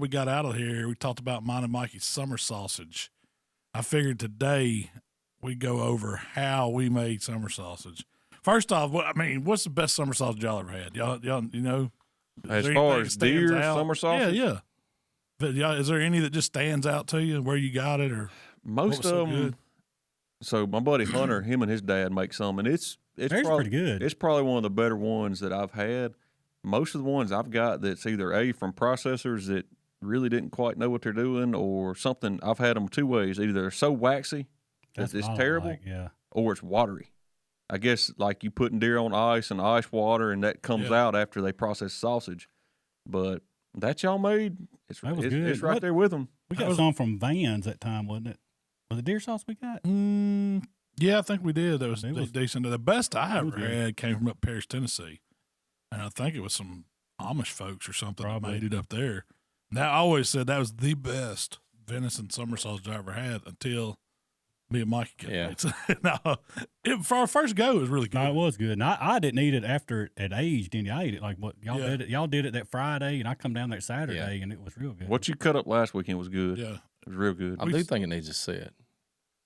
we got out of here, we talked about mine and Mikey's summer sausage. I figured today we go over how we made summer sausage. First off, what's the best summer sausage y'all ever had? Y'all, you know, as far as deer summer sausage? Yeah. But is there any that just stands out to you where you got it, or most of them? So my buddy Hunter, him and his dad make some, and it's probably pretty good. It's probably one of the better ones that I've had. Most of the ones I've got that's either from processors that really didn't quite know what they're doing, or something. I've had them two ways: either they're so waxy that it's terrible, or it's watery. I guess like you putting deer on ice and ice water, and that comes out after they process sausage. But that y'all made, it's right there with them. We got some from Vans that time, wasn't it? Was it deer sauce we got? Yeah, I think we did. That was decent. The best I ever had came from up Paris, Tennessee. And I think it was some Amish folks or something that made it up there. Now, I always said that was the best venison summer sausage I ever had until me and Mikey came. Yeah. For our first go, it was really good. No, it was good. And I didn't eat it after it aged, didn't you? I ate it like what y'all did it. Y'all did it that Friday, and I come down that Saturday, and it was real good. What you cut up last weekend was good. Yeah. It was real good. I do think it needs to sit.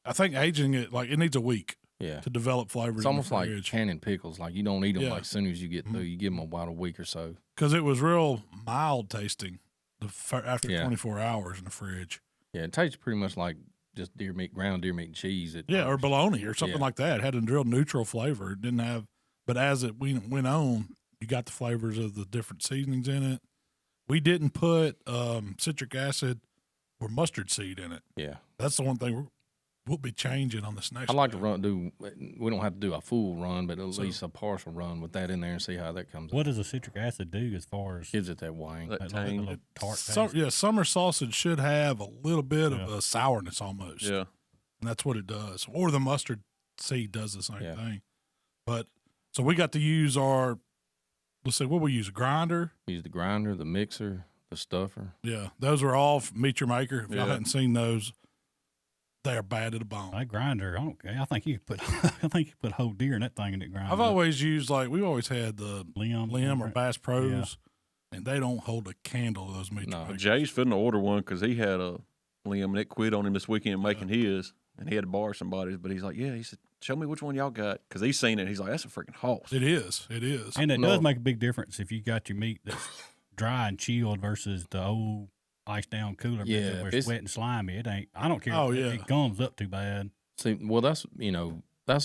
I think aging it, it needs a week to develop flavor. It's almost like canning pickles. Like you don't eat them as soon as you get through. You give them about a week or so. Because it was real mild tasting after 24 hours in the fridge. Yeah, it tastes pretty much like just deer meat, ground deer meat and cheese. Or bologna or something like that. It had a real neutral flavor. It didn't have, but as it went on, you got the flavors of the different seasonings in it. We didn't put citric acid or mustard seed in it. Yeah. That's the one thing we'll be changing on this next I like to we don't have to do a full run, but at least a partial run with that in there and see how that comes out. What does the citric acid do as far as? Gives it that wang. That tang. Tart taste? Summer sausage should have a little bit of a sourness almost. Yeah. And that's what it does. Or the mustard seed does the same thing. But, so we got to use let's see, what we use, a grinder? Use the grinder, the mixer, the stuffer. Yeah, those are all Meet Your Maker. If y'all hadn't seen those, they are bad to the bone. That grinder, I think you could put whole deer in that thing and it grind. I've always used we've always had the Limb or Bass Pros, and they don't hold a candle to those Meet Your Makers. Jay's finna order one because he had a Limb and it quit on him this weekend making his, and he had to borrow somebody's. But he's like, he said, show me which one y'all got, because he's seen it. He's like, that's a freaking hoss. It is, and it does make a big difference if you got your meat that's dry and chilled versus the old ice down cooler. Where it's wet and slimy. It ain't. I don't care. It gums up too bad. See, well, that's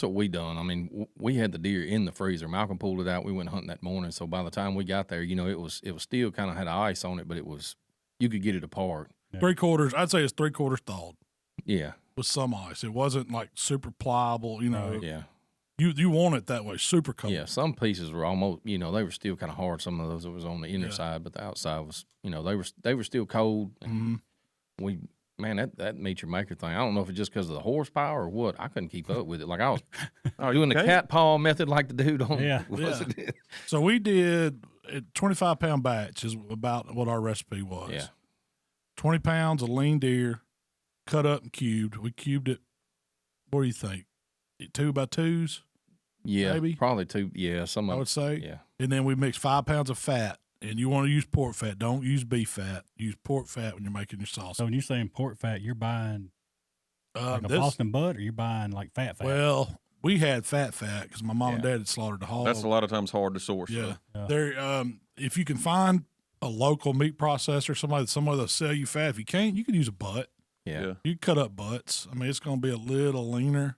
what we done. I mean, we had the deer in the freezer. Malcolm pulled it out. We went hunting that morning. So by the time we got there, it was still kind of had ice on it, but you could get it apart. Yeah. 3/4. I'd say it's 3/4 thawed. Yeah, with some ice. It wasn't like super pliable. Yeah. You want it that way, super cold. Yeah, some pieces were almost, they were still kind of hard. Some of those that was on the inner side, but the outside was, they were still cold. And that Meet Your Maker thing, I don't know if it's just because of the horsepower or what. I couldn't keep up with it. Like I was doing the cat paw method like the dude on. Yeah. So we did a 25-pound batch is about what our recipe was. Yeah. 20 pounds of lean deer, cut up and cubed. We cubed it, what do you think, 2x2s? Yeah, maybe? Probably 2. Yeah, I would say. Yeah. And then we mix 5 pounds of fat. And you want to use pork fat. Don't use beef fat. Use pork fat when you're making your sausage. So when you're saying pork fat, you're buying like a Boston butt, or you're buying like fat? Well, we had fat because my mom and dad had slaughtered the hog. That's a lot of times hard to source. Yeah. If you can find a local meat processor, somewhere that'll sell you fat. If you can't, you can use a butt. Yeah. You can cut up butts. I mean, it's going to be a little leaner.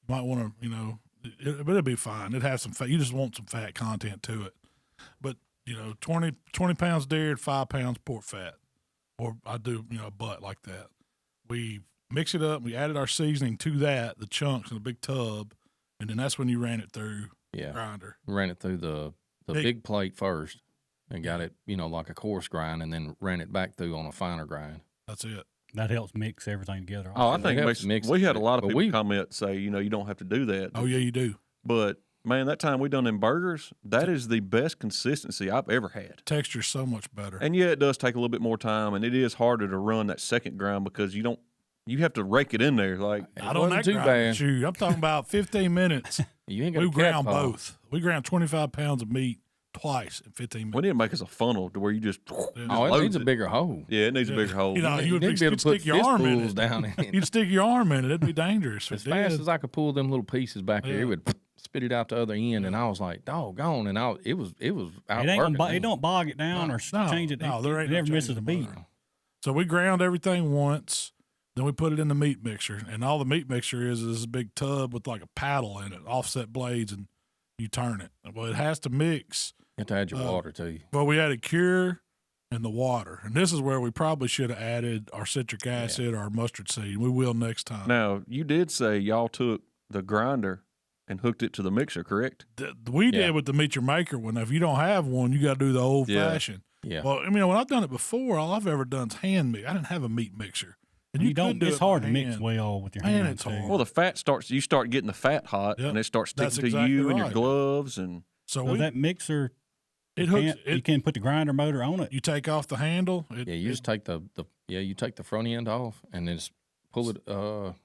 You might want to, but it'll be fine. It has some fat. You just want some fat content to it. But 20 pounds deer, 5 pounds pork fat, or I do, a butt like that. We mix it up. We added our seasoning to that, the chunks in a big tub, and then that's when you ran it through the grinder. Ran it through the big plate first and got it, like a coarse grind, and then ran it back through on a finer grind. That's it. That helps mix everything together. Oh, I think it makes mix. We had a lot of people comment say, you don't have to do that. Oh, yeah, you do. But man, that time we done them burgers, that is the best consistency I've ever had. Texture's so much better. And it does take a little bit more time, and it is harder to run that second grind because you have to rake it in there. Like I don't know too bad. Shoot, I'm talking about 15 minutes. You ain't got we ground both. We ground 25 pounds of meat twice in 15 minutes. We need to make us a funnel to where you just. It needs a bigger hole. Yeah, it needs a bigger hole. You would be able to stick your arm in it. Down in it. You'd stick your arm in it. It'd be dangerous. As fast as I could pull them little pieces back there, it would spit it out the other end, and I was like, doggone, and it was out. It don't bog it down or change it. No, there ain't it never misses a beat. So we ground everything once, then we put it in the meat mixer, and all the meat mixer is this big tub with like a paddle in it, offset blades, and you turn it. Well, it has to mix. You have to add your water too. Well, we added cure and the water, and this is where we probably should have added our citric acid or our mustard seed. We will next time. Now, you did say y'all took the grinder and hooked it to the mixer, correct? We did with the Meet Your Maker one. Now, if you don't have one, you got to do the old fashioned. Yeah. Well, I mean, when I've done it before, all I've ever done is hand mix. I didn't have a meat mixer. And you don't. It's hard to mix well with your hand. It's hard. Well, the fat starts. You start getting the fat hot, and it starts sticking to you and your gloves, and so that mixer. You can put the grinder motor on it. You take off the handle. You just take you take the front end off, and then just pull it.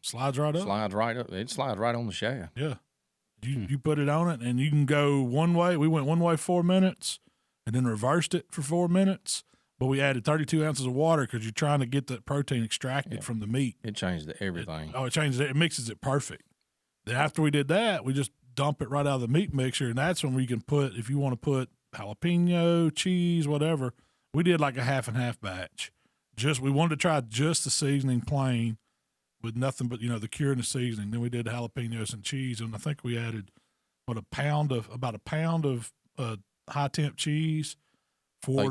Slides right up. Slides right up. It slides right on the shaft. Yeah. You put it on it, and you can go one way. We went one way 4 minutes, and then reversed it for 4 minutes. But we added 32 ounces of water because you're trying to get that protein extracted from the meat. It changed everything. It changes it. It mixes it perfect. Then after we did that, we just dump it right out of the meat mixer, and that's when we can put, if you want to put jalapeno, cheese, whatever. We did like a half and half batch. We wanted to try just the seasoning plain with nothing but, the cure and the seasoning. Then we did jalapenos and cheese, and I think we added about a pound of high temp cheese for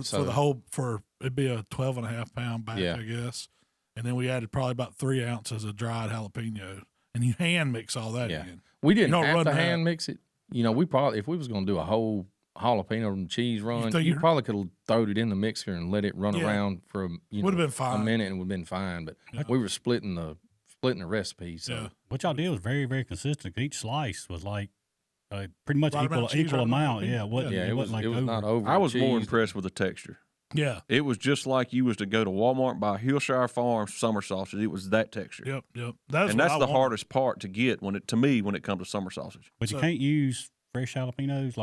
it'd be a 12.5 pound batch, I guess. And then we added probably about 3 ounces of dried jalapeno, and you hand mix all that in. We didn't have to hand mix it. We probably, if we was going to do a whole jalapeno and cheese run, you probably could have thrown it in the mixer and let it run around for would have been fine. A minute and would have been fine. But we were splitting the recipe. So what y'all did was very, very consistent. Each slice was like pretty much equal amount. Yeah, it was not over. I was more impressed with the texture. Yeah, it was just like you was to go to Walmart and buy Hillshire Farms summer sausage. It was that texture. Yep. That's the hardest part to get when it comes to summer sausage. But you can't use fresh jalapenos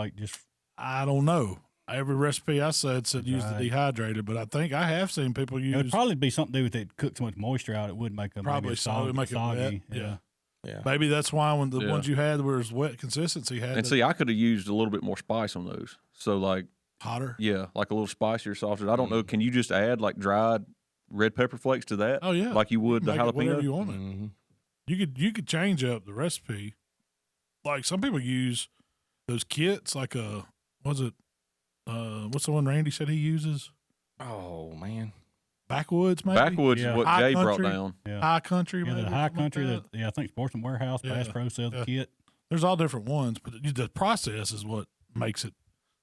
I don't know. Every recipe I said use the dehydrated, but I think I have seen people use. It would probably be something to do with it. Cook too much moisture out, it would make them probably soggy. Make it soggy. Wet. Yeah. Maybe that's why when the ones you had were as wet consistency had. And see, I could have used a little bit more spice on those. So like hotter. Yeah, like a little spicier sausage. I don't know. Can you just add like dried red pepper flakes to that? Oh yeah, like you would the jalapeno. Whatever you want it. Mm-hmm. You could change up the recipe. Like some people use those kits. Like what's the one Randy said he uses? Oh man. Backwoods, maybe? Backwoods is what Jay brought down. Yeah. High Country, maybe. The High Country, I think Sportsman Warehouse, Bass Pro sells the kit. There's all different ones, but the process is what makes it,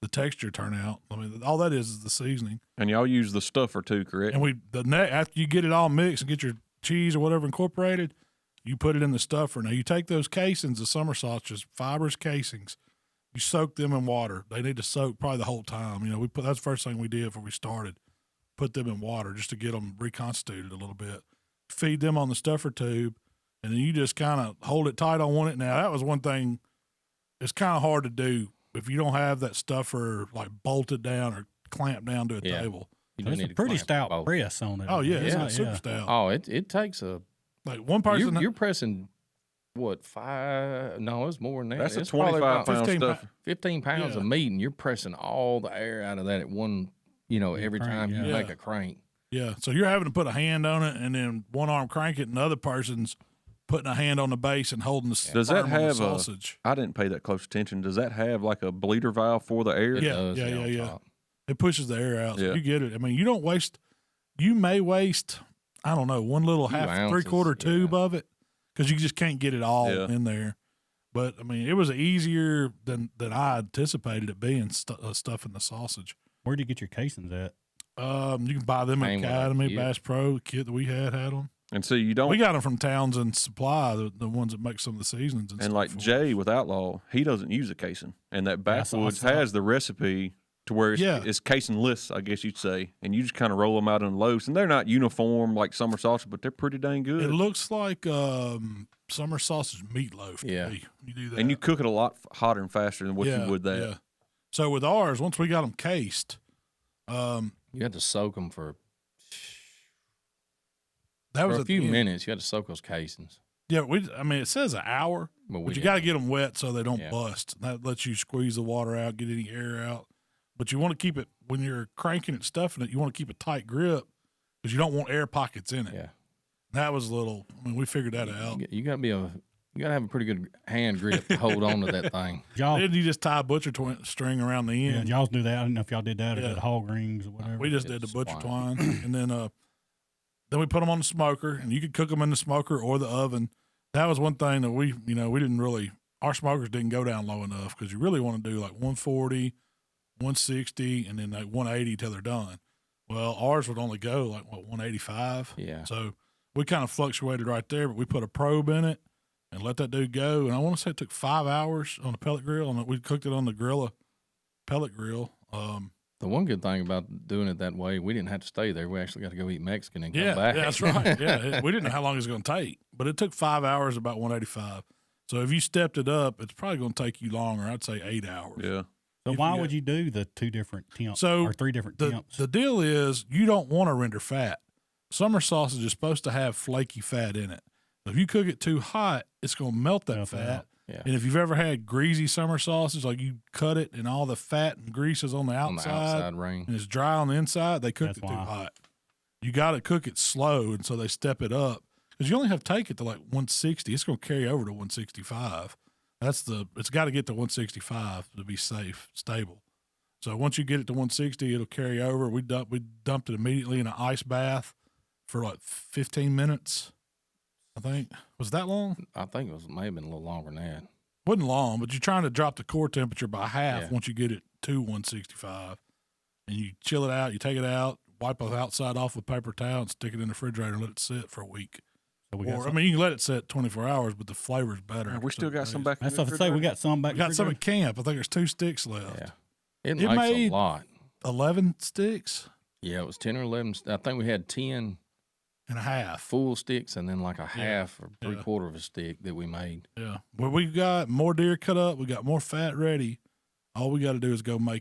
the texture turn out. I mean, all that is the seasoning. And y'all use the stuffer too, correct? And after you get it all mixed and get your cheese or whatever incorporated, you put it in the stuffer. Now, you take those casings of summer sausages, fibrous casings, you soak them in water. They need to soak probably the whole time. That's the first thing we did before we started. Put them in water just to get them reconstituted a little bit. Feed them on the stuffer tube, and then you just kind of hold it tight on one. Now, that was one thing. It's kind of hard to do if you don't have that stuffer like bolted down or clamped down to a table. There's a pretty stout press on it. Oh yeah, it's not super stout. Oh, it takes like one person. You're pressing. What, 5? No, it's more than that. That's a 25-pound stuffer. 15 pounds of meat, and you're pressing all the air out of that at one. Every time you make a crank. Yeah, so you're having to put a hand on it, and then one arm crank it, and the other person's putting a hand on the base and holding the Does that have sausage. I didn't pay that close attention. Does that have like a bleeder valve for the air? Yeah. It pushes the air out. So Yeah. you get it. I mean, you don't waste. You may waste. I don't know, one little half, ounces, 3/4 tube of it, because you just can't get it all in there. But I mean, it was easier than I anticipated it being stuffing the sausage. Where do you get your casings at? You can buy them at Academy, Bass Pro. The kit that we had them. And so you don't. We got them from Townsend Supply, the ones that make some of the seasonings. And like Jay with Outlaw, he doesn't use a casing, and that Backwoods has the recipe to where it's casingless, I guess you'd say, and you just kind of roll them out in loaves, and they're not uniform like summer sausage, but they're pretty dang good. It looks like summer sausage meatloaf. To me. You do that, and you cook it a lot hotter and faster than what you would that. Yeah. So with ours, once we got them cased, you had to soak them for a few minutes. You had to soak those casings. Yeah, it says an hour, but you got to get them wet so they don't bust. That lets you squeeze the water out, get any air out. But you want to keep it, when you're cranking it, stuffing it, you want to keep a tight grip because you don't want air pockets in it. Yeah. That was we figured that out. You got to have a pretty good hand grip to hold on to that thing. Then you just tie a butcher string around the end. Yeah, y'all do that. I don't know if y'all did that or did hog rings or whatever. We just did the butcher twine. And then we put them on the smoker, and you could cook them in the smoker or the oven. That was one thing that we didn't really, our smokers didn't go down low enough because you really want to do like 140, 160, and then like 180 till they're done. Well, ours would only go like 185. Yeah. So we kind of fluctuated right there, but we put a probe in it and let that dude go. And I want to say it took 5 hours on the pellet grill, and we cooked it on the pellet grill. The one good thing about doing it that way, we didn't have to stay there. We actually got to go eat Mexican and come back. Yeah, that's right. Yeah, we didn't know how long it was going to take, but it took 5 hours, about 185. So if you stepped it up, it's probably going to take you longer. I'd say 8 hours. Yeah. So why would you do the 2 different temps or 3 different temps? The deal is you don't want to render fat. Summer sausage is supposed to have flaky fat in it. If you cook it too hot, it's going to melt that fat. Yeah. And if you've ever had greasy summer sausage, like you cut it and all the fat and grease is on the outside, ring, and it's dry on the inside, they cooked it too hot. You got to cook it slow, and so they step it up because you only have to take it to like 160. It's going to carry over to 165. It's got to get to 165 to be safe, stable. So once you get it to 160, it'll carry over. We dumped it immediately in an ice bath for like 15 minutes. I think. Was that long? I think it may have been a little longer than that. Wasn't long, but you're trying to drop the core temperature by half once you get it to 165. And you chill it out, you take it out, wipe the outside off with paper towel and stick it in the refrigerator and let it sit for a week. So you can let it sit 24 hours, but the flavor's better. We still got some back in the refrigerator. That's what I say. We got some back. We got some at camp. I think there's 2 sticks left. Yeah. It makes a lot. 11 sticks? Yeah, it was 10 or 11. I think we had 10 and a half full sticks, and then like a half or 3/4 of a stick that we made. Yeah. Well, we got more deer cut up. We got more fat ready. All we got to do is go make